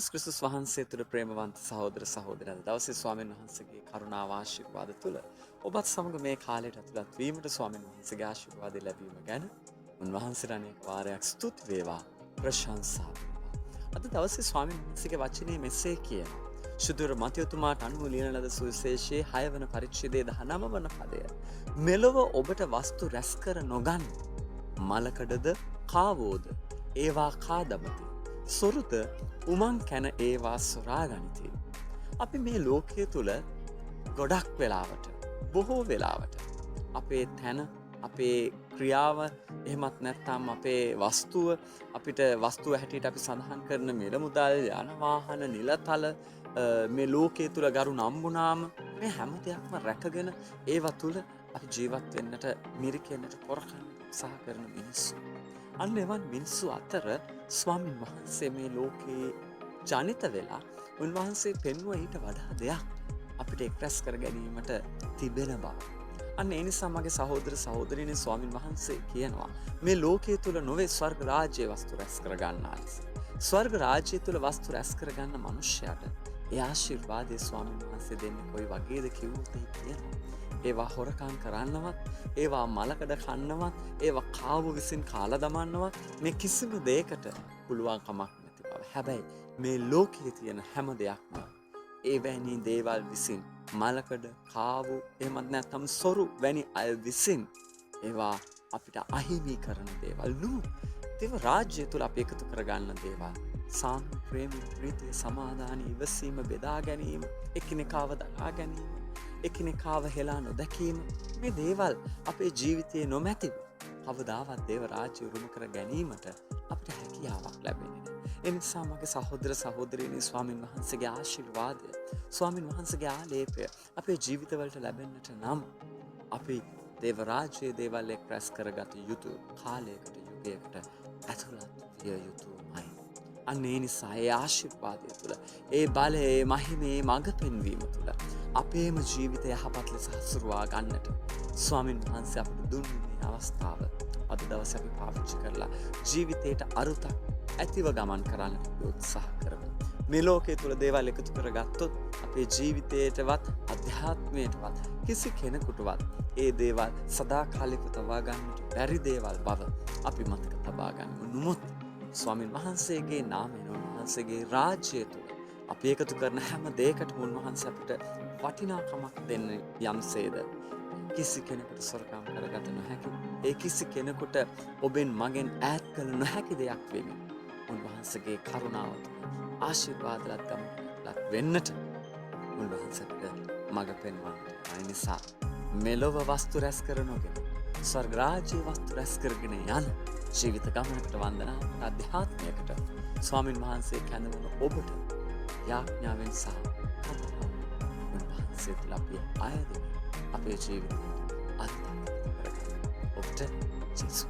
යේසුස් ක්‍රිස්තුස් වහන්සේ තුළ ප්‍රේමවන්ත සහෝදර සහෝදරයන් දවසේ ස්වාමීන් වහන්සේගේ කරුණාව ආශිර්වාද තුළ ඔබත් සමග මේ කාලයට ඇතුළත් වීමට ස්වාමීන් වහන්සේගේ ආශිර්වාද ලැබීම ගැන උන්වහන්සේට අනේක වාරයක් ස්තුති වේවා ප්‍රශංසා වේවා. අද දවසේ ස්වාමීන් වහන්සේගේ වචනේ මෙසේ කියනවා. ශුද්ධ මතයතුමාට අනුව ලියන ලද සුවිශේෂයේ 6 වන පරිච්ඡේදයේ 19 වන පදය. මෙලොව ඔබට වස්තු රැස් කර නොගන්න. මලකඩද කාවෝද ඒවා කා දමති. සොරුද උමං කැන ඒවා සොරා ගනිති. අපි මේ ලෝකයේ තුල ගොඩක් වෙලාවට බොහෝ වෙලාවට අපේ තන අපේ ක්‍රියාව එහෙමත් නැත්නම් අපේ වස්තුව අපිට වස්තුව හැටියට අපි සඳහන් කරන මිල මුදල් යාන වාහන නිලතල මේ ලෝකයේ තුල ගරු නම්බුනාම මේ හැම දෙයක්ම රැකගෙන ඒව තුල අපි ජීවත් වෙන්නට මිරිකෙන්නට පොරකන්න උත්සාහ කරන මිනිස්සු. අන්න එවන් මිනිස්සු අතර ස්වාමින් වහන්සේ මේ ලෝකයේ ජනිත වෙලා උන්වහන්සේ පෙන්වුව ඊට වඩා දෙයක් අපිට එක්රැස් කර ගැනීමට තිබෙන බව. අන්න ඒ නිසා මගේ සහෝදර සහෝදරියනි ස්වාමින් වහන්සේ කියනවා මේ ලෝකයේ තුල නොවේ ස්වර්ග රාජ්‍යයේ වස්තු රැස් කර ගන්නා ලෙස. ස්වර්ග රාජ්‍යය තුල වස්තු රැස් කර ගන්න මනුෂ්‍යයාට ඒ ආශිර්වාදයේ ස්වාමින් වහන්සේ දෙන්නේ කොයි වගේද කිව්වොත් ඒ කියනවා. ඒවා හොරකම් කරන්නවත්, ඒවා මලකඩ කන්නවත්, ඒවා කාව විසින් කාලා දමන්නවත් මේ කිසිම දෙයකට පුළුවන් කමක් නැති බව. හැබැයි මේ ලෝකයේ තියෙන හැම දෙයක්ම එවැනි දේවල් විසින් මලකඩ කාව එහෙමත් නැත්නම් සොරු වැනි අය විසින් ඒවා අපිට අහිමි කරන දේවල් නෙවෙයි. දේව රාජ්‍යය තුල අපි එකතු කරගන්න දේවල්. සාම ප්‍රේම ප්‍රීතිය සමාදාන ඉවසීම බෙදා ගැනීම, එකිනෙකාව දරා ගැනීම, එකිනෙකාව හෙලා නොදැකීම මේ දේවල් අපේ ජීවිතයේ නොමැතිව කවදාවත් දේව රාජ්‍ය උරුම කර ගැනීමට අපිට හැකියාවක් ලැබෙන්නේ නැහැ. ඒ නිසා මගේ සහෝදර සහෝදරියනි ස්වාමින් වහන්සේගේ ආශිර්වාදය, ස්වාමින් වහන්සේගේ ආලේපය අපේ ජීවිතවලට ලැබෙන්නට නම් අපි දේව රාජ්‍යයේ දේවල් එක්රැස් කරගත යුතු කාලයකට යුගයකට ඇතුළත් විය යුතුමයි. අන්න ඒ නිසා ඒ ආශිර්වාදය තුළ ඒ බලය ඒ මහිමේ මඟ පෙන්වීම තුළ අපේම ජීවිතය යහපත් ලෙස හසුරුවා ගන්නට ස්වාමින් වහන්සේ අපිට දුන්නේ මේ අවස්ථාව අද දවසේ අපි පාවිච්චි කරලා ජීවිතයට අරුතක් ඇතිව ගමන් කරන්නට උත්සාහ කරමු. මේ ලෝකයේ තුල දේවල් එකතු කරගත්තොත් අපේ ජීවිතයටවත් අධ්‍යාත්මයටවත් කිසි කෙනෙකුටවත් ඒ දේවල් සදාකාලිකව තබා ගන්නට බැරි දේවල් බව අපි මතක තබා ගන්නමු. නමුත් ස්වාමින් වහන්සේගේ නාමයෙන් උන්වහන්සේගේ රාජ්‍යය තුළ අපි එකතු කරන හැම දෙයකටම උන්වහන්සේ අපිට වටිනාකමක් දෙන්න යම්සේද කිසි කෙනෙකුට සොරකම් කරගත නොහැකි, ඒ කිසි කෙනෙකුට ඔබෙන් මගෙන් ඈත් කළ නොහැකි දෙයක් වෙමින් උන්වහන්සේගේ කරුණාව තුළ ආශිර්වාදලත් ගමනට වෙන්නට උන්වහන්සේට මඟ පෙන්වන්නට. ඒ නිසා මෙලොව වස්තු රැස් කර නොගෙන ස්වර්ග රාජ්‍යයේ වස්තු රැස් කරගෙන යන ජීවිත ගමනකට වන්දනාවට අධ්‍යාත්මයකට ස්වාමින් වහන්සේ කැඳවන ඔබට යාඥාවෙන් සහ උන්වහන්සේ තුළ අපි අයද අපේ ජීවිතයට අත්දැකීම් කරගන්න ඔබට ජේසුස්